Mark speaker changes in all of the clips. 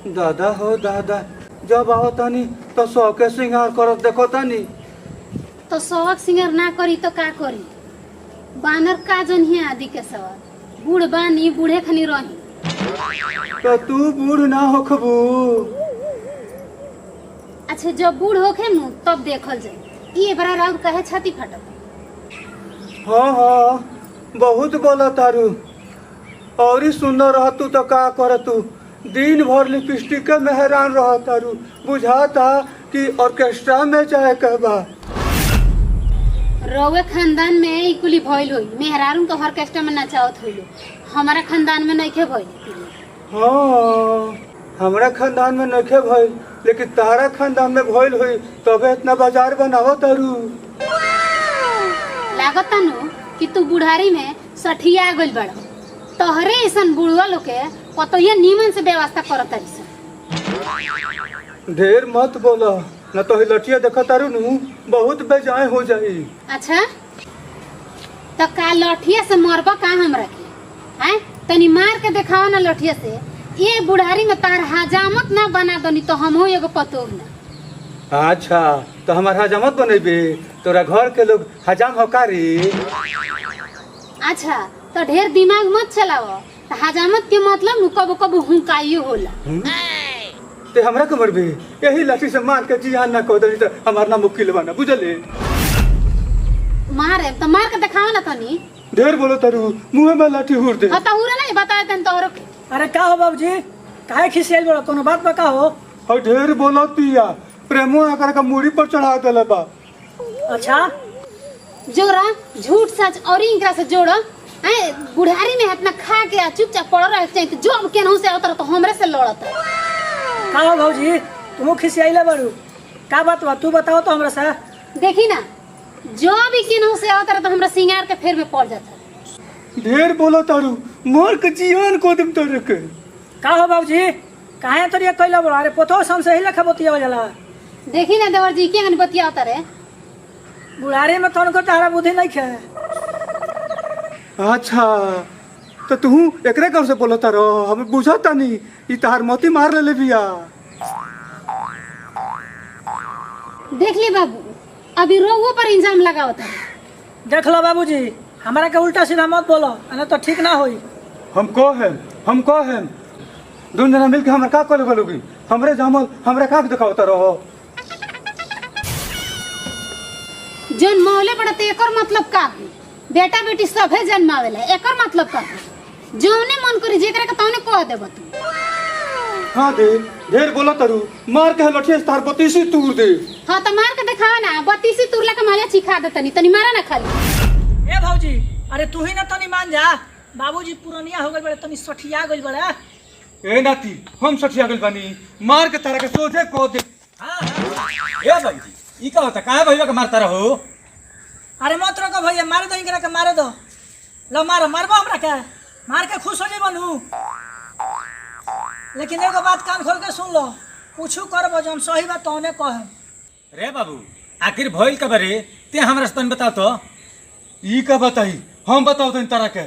Speaker 1: दादा हो दादा, जब आओ तानी तो शौके श्रृंगार करत देखो तानी।
Speaker 2: तो शौक सिंगार ना करी तो का करी? बानर का जन आदि के सवाल, बूढ़ बानी बूढ़े खनी रही।
Speaker 1: तो तू बूढ़ ना होखबू।
Speaker 2: अच्छा जब बूढ़ होखे नु तब देखल जाए। ये बड़ा राउर कहे छाती फटत।
Speaker 1: हाँ हाँ, बहुत बोला तारू। और ही सुंदर रह तू तो का कर तू, दिन भर लिपस्टिक में हैरान रह तारू। बुझाता कि ऑर्केस्ट्रा में चाहे कहबा।
Speaker 2: रउए खानदान में इकुली भइल होई, मेहरारू तो ऑर्केस्ट्रा में नचावत होइलो, हमारा खानदान में नइखे भइल।
Speaker 1: हाँ, हमारा खानदान में नइखे भइल, लेकिन तारा खानदान में भइल हुई तबे इतना बाजार बनावो तारू।
Speaker 2: लागत नु कि तू बुढ़ारी में सठिया गइल बड़ा। तोहरे ऐसन बुढ़वा लोग के कतइया नीमन से व्यवस्था करत तारी सन।
Speaker 1: ढेर मत बोला, न तो ही लठिया देखा तारू नु बहुत बेजाय हो जाई।
Speaker 2: अच्छा तो का लठिया से मरबा का हमरा के? हैं तनी मार के दिखाओ ना लठिया से। ये बुढ़ारी में तार हजामत ना बना दनी तो हमहू एगो पतोह ना।
Speaker 1: अच्छा तो हमार हजामत बनेबे? तोरा घर के लोग हजाम हकारी।
Speaker 2: अच्छा तो ढेर दिमाग मत चलाओ। तो हजामत के मतलब नु कबो कबो हुंकाइयो होला।
Speaker 1: ते हमरा के मरबे? यही लाठी से मार के जियान ना कह दे तो हमार नाम मुकिल बना, बुझले?
Speaker 2: मारे तो मार के दिखाओ ना तनी।
Speaker 1: ढेर बोलो तारू, मुंह में लाठी हुर दे।
Speaker 2: हता हुरे नहीं बताए तन तोरो।
Speaker 3: अरे का हो बाबूजी, काहे खिसियाल बड़ा? कोनो बात बका हो?
Speaker 1: और ढेर बोलो तिया, प्रेमो आकर का मूड़ी पर चढ़ा देले बा।
Speaker 3: अच्छा
Speaker 2: जोरा झूठ सच और इनकरा से जोड़ो। हैं बुढ़ारी में इतना खा के चुपचाप पड़ रहा है तो जो केनहू से उतर तो हमरे से लड़त है।
Speaker 3: का हो बाबूजी, तुम खिसियाइला बड़ू? का बात बा तू बताओ तो हमरा से।
Speaker 2: देखी ना जो भी केनहू से उतर तो हमरा सिंगार के फेर में पड़ जाता है।
Speaker 1: ढेर बोलो तारू, मार के जियान को दम तोरे के।
Speaker 3: का हो बाबूजी, काहे तोरिया कइला बड़ा? अरे पोतो सन से ही लखा बतिया जाला।
Speaker 2: देखी ना देवर जी के बतिया उतर है।
Speaker 3: बुढ़ारी में तोन को तारा बुद्धि नहीं खे।
Speaker 1: अच्छा तो तू एकरे कब से बोलो तारो? हमें बुझाता नहीं, ई तार मोती मार ले बिया।
Speaker 2: देख ली बाबू, अभी रोगों पर इंजाम लगावत है।
Speaker 3: देख लो बाबूजी, हमारा के उल्टा सीधा मत बोलो, नहीं तो ठीक ना होई।
Speaker 1: हमको है दोनों जना मिलके हमरा का करे बोलोगी? हमरे जामल हमरे का दिखावता रहो।
Speaker 2: जन्मावले पड़ते एकर मतलब का है? बेटा बेटी सभे जन्मावेला, एकर मतलब का है? जौने मन करी जेकरा के तौने कह देब तू।
Speaker 1: हाँ दे, ढेर बोला तारू, मार के लठिया से तार बत्तीसी तूर दे।
Speaker 2: हाँ तो मार के दिखावा ना, बत्तीसी तुरला के माया चिखा दे तनी, तनी मारा ना खाली।
Speaker 3: ए भौजी, अरे तू ही ना तनी मान जा। बाबूजी पुरानिया हो गइल बड़े, तनी सठिया गइल बड़े।
Speaker 1: ए नाती, हम सठिया गइल बानी, मार के तारा के सोझे को दे।
Speaker 3: हां
Speaker 4: ए भाई ई का होता? काहे भैया के मारता रहो?
Speaker 3: अरे मत रोको भैया, मार दो इनकरा के, मार दो। लो मारो, मारबो हमरा के, मार के खुश हो जी बनू। लेकिन एगो बात कान खोल के सुन लो, पूछू करबो जौन सही बात तौने कहे।
Speaker 4: रे बाबू, आखिर भइल का बरे? ते हमरा से तन बताओ तो।
Speaker 1: ई का बताई? हम बताओ तनी तारा के।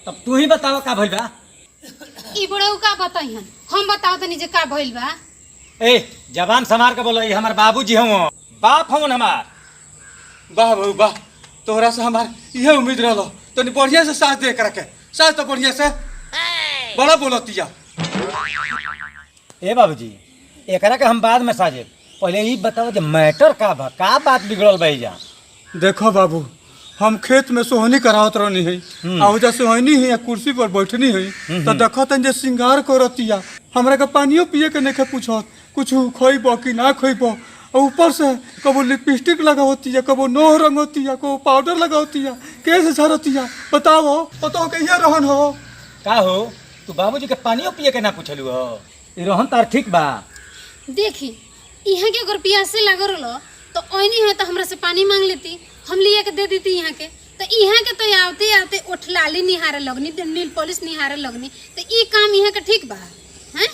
Speaker 4: तब तू ही बताओ का भइल बा।
Speaker 2: ई बुढ़ऊ का बताइहन, हम बताओ तनी जे का भइल बा।
Speaker 4: ए जवान संभाल के बोलो, ई हमार बाबूजी हवन, बाप हवन हमार।
Speaker 1: वाह बाबू वाह, तोहरा से हमार यह उम्मीद रहलो। तनी बढ़िया से साथ दे करके, साथ तो बढ़िया से। बड़ा बोलतिया।
Speaker 4: ए बाबूजी, एकरा के हम बाद में साजे, पहले ई बताओ जे मैटर का बा, का बात बिगड़ल बा जा?
Speaker 1: देखो बाबू, हम खेत में सोहनी करावत रहनी है, आउजा सोहनी है या कुर्सी पर बैठनी है, तो देखो तन जे श्रृंगार करतिया। हमरा के पानियो पिए के नहीं पूछत, कुछ खोइबो कि ना खोइबो। और ऊपर से कबो लिपस्टिक लगावतिया, कबो नोह रंगतिया, कबो पाउडर लगावतिया, कैसे झरतिया। बताओ बताओ कहिया रहन हो?
Speaker 4: का हो तू बाबूजी के पानियो पिए के ना पूछलू हो? ई रोहन तार ठीक बा?
Speaker 2: देखी यहाँ के अगर प्यासे लग रहो तो ओइनी है तो हमरा से पानी मांग लेती, हम लिया के दे देती यहाँ के। तो यहाँ के तो आते आते उठलाली निहारे लगनी, नील पॉलिश निहारे लगनी। तो ई काम यहाँ के ठीक बा हैं?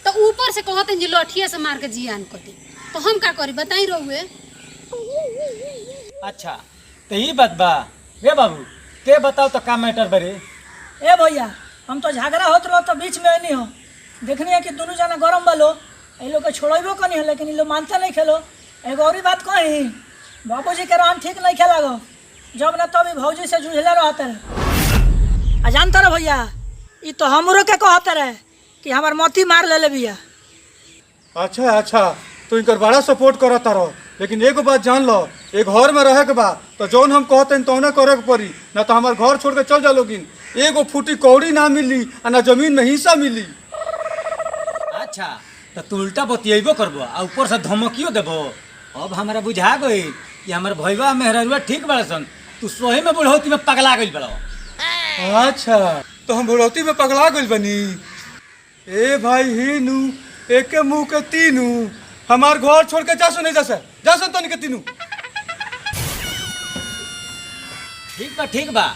Speaker 2: तो ऊपर से कहते हैं जे लठिया से मार के जियान कती, तो हम का करी बताई रहुए।
Speaker 4: अच्छा तो ई बात बा। रे बाबू ते बताओ तो का मैटर बरे?
Speaker 3: ए भैया, हम तो झगड़ा होत रहो तो बीच में नहीं हो। देखनी है कि दोनों जना गरम बालो ये लोग के छोड़ेबो कनी है लेकिन ये लोग मानते नहीं खेलो। एगो और बात कही बाबूजी के रहन ठीक नहीं खेला गो जब ना तभी भौजी से जूझले रहते रहे। आ जानता रहे भैया ये तो हमरो के कहते रहे कि हमार मोती मार ले बिया।
Speaker 1: अच्छा अच्छा तो इनकर बड़ा सपोर्ट करता रहो, लेकिन एगो बात जान लो, एक घर में रहे के बा तो जौन हम कहते हैं तौना करे के पड़ी, ना तो हमार घर छोड़ के चल जा लोगिन। एगो फूटी कौड़ी ना मिली आ ना जमीन में हिस्सा मिली।
Speaker 4: अच्छा तो तू उल्टा बतियेबो करबो आ ऊपर से धमकियो देबो। अब हमारा बुझा गई कि हमार भैया मेहररुआ ठीक बड़ा सन, तू सोहे में बुढ़ौती में पगला गइल बड़ा।
Speaker 1: अच्छा तो हम बुढ़ौती में पगला गइल बनी। ए भाई हिनू एके मुंह के तीनू, हमार घर छोड़ के जासो नहीं जासन तो नहीं के तीनू।
Speaker 4: ठीक बा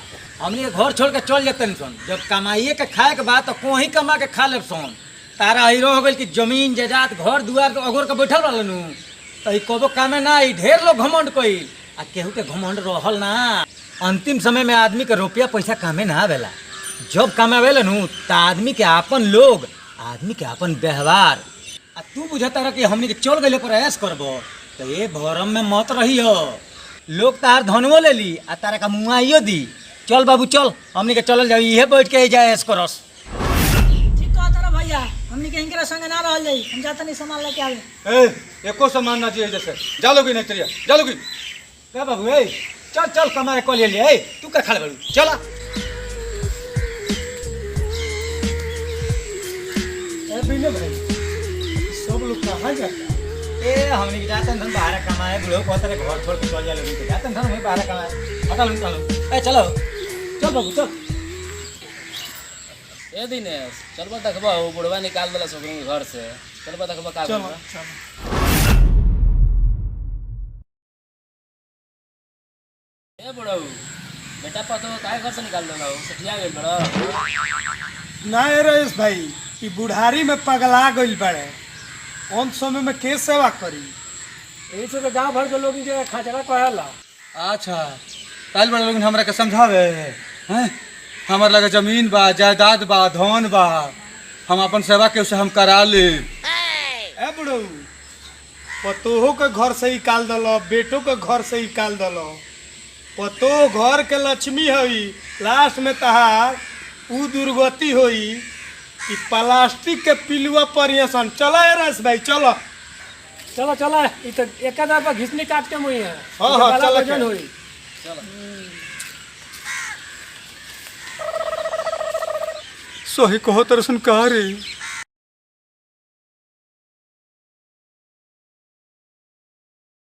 Speaker 4: हमने घर छोड़ के चल जाते सन। जब कमाइए के खाए के बाद तो कोही कमा के खा ले सन। तारा हीरो हो गई कि जमीन जायदाद घर दुआर तो अगोर के बैठल रहनु तो कबो कामे ना आई। ढेर लोग घमंड कइल आ केहू के घमंड रहल ना। अंतिम समय में आदमी के रुपया पैसा कामे ना आवेला। जब कमावेला नु त आदमी के आपन लोग, आदमी के आपन व्यवहार। आ तू बुझता रह कि हमनी के चल गइले पर ऐश करबो तो ये भरम में मत रही हो। लोग तार धनवो ले ली आ तारा का मुआइयो दी। चल बाबू चल हमनी के चलल जाई, इहे बैठ के जा ऐश करस।
Speaker 3: ठीक कहता रहे भैया हमनी के इनके संगे ना रहल जाई, हम जाता नहीं सामान लेके आवे।
Speaker 1: ए एको सामान ना चाहिए जैसे जा लोगी नहीं तेरिया जा लोगी।
Speaker 4: क्या बाबू ए चल चल कमाए को ले ले। ए तू का खड़े बाबू चला।
Speaker 1: ए बिल्ले भाई सब लोग कहाँ जाता?
Speaker 4: ए हमनी के जातन धन बाहर कमाए। बुढ़ो कहत रे घर छोड़ के चल जा लोगी जातन धन में बाहर कमाए। हटा लो चलो ए चलो चल बाबू चल।
Speaker 5: ए दिनेश चलबा देखबा हो बुढ़वा निकाल देला सोकरी के घर से। चलबा देखबा का
Speaker 1: चलो
Speaker 5: करबा।
Speaker 1: चलो
Speaker 5: ए बुढ़ऊ बेटा पतो काहे घर से निकाल देला हो? सठिया गेल बड़ा।
Speaker 6: ना रईस भाई कि बुढ़ारी में पगला गइल बड़े, उन समय में के सेवा करी।
Speaker 5: एही से तो गांव भर के लोग जे खाचरा कहेला।
Speaker 1: अच्छा ताल बड़ा लोग हमरा के समझावे हैं। हमार लगे जमीन बा जायदाद बा धन बा, हम अपन सेवा के उसे हम करा ले।
Speaker 6: ए बुढ़ऊ पतोहो के घर से निकाल दलो, बेटो के घर से निकाल दलो। पतो घर के लक्ष्मी हई, लास्ट में तहार ऊ दुर्गति होई कि प्लास्टिक के पिलुआ पर सन। चलो रईस भाई चलो।
Speaker 5: चलो चलो ई तो एक आधा पर घिसनी काट के मुई है।
Speaker 6: हाँ, हाँ,
Speaker 5: बड़ा
Speaker 6: चलो,
Speaker 5: वजन
Speaker 6: चलो।
Speaker 5: होई।
Speaker 1: सही कहो तरसन का रे।